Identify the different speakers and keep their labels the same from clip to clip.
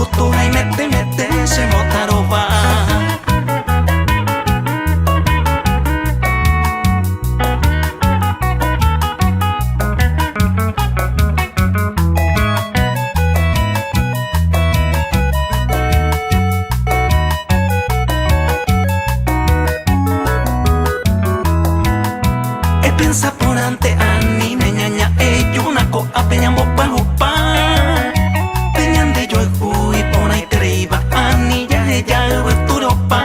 Speaker 1: ことはいめてめてしもたろばSaponante ani meñaña yo naco a peñambo pajupa peñande yo fui pona y treiba ani ya ella verturo pa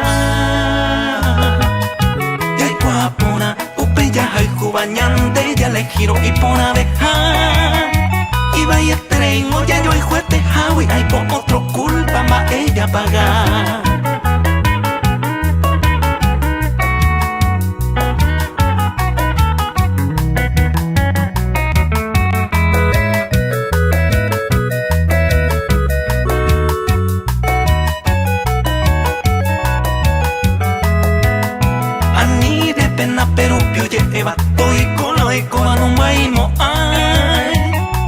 Speaker 1: ya guapona upe ya hay cubañande ya le giro y pona beja y vaya treino ya yo hijo este jawi hay po otro culpa ma ella paga. Pero pioye eva toy kolo e koa no mai mo ai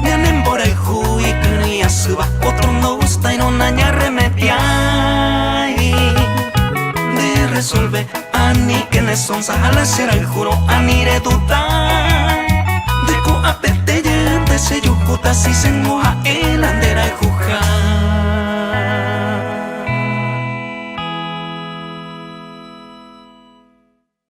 Speaker 1: Nyanen bora i hui kuni asuba otro no gusta y no naña remediai Me resolve ani que ne son sahala será el juro ani re dudar De ko apete ye ante se yukuta si se moja el andera y juja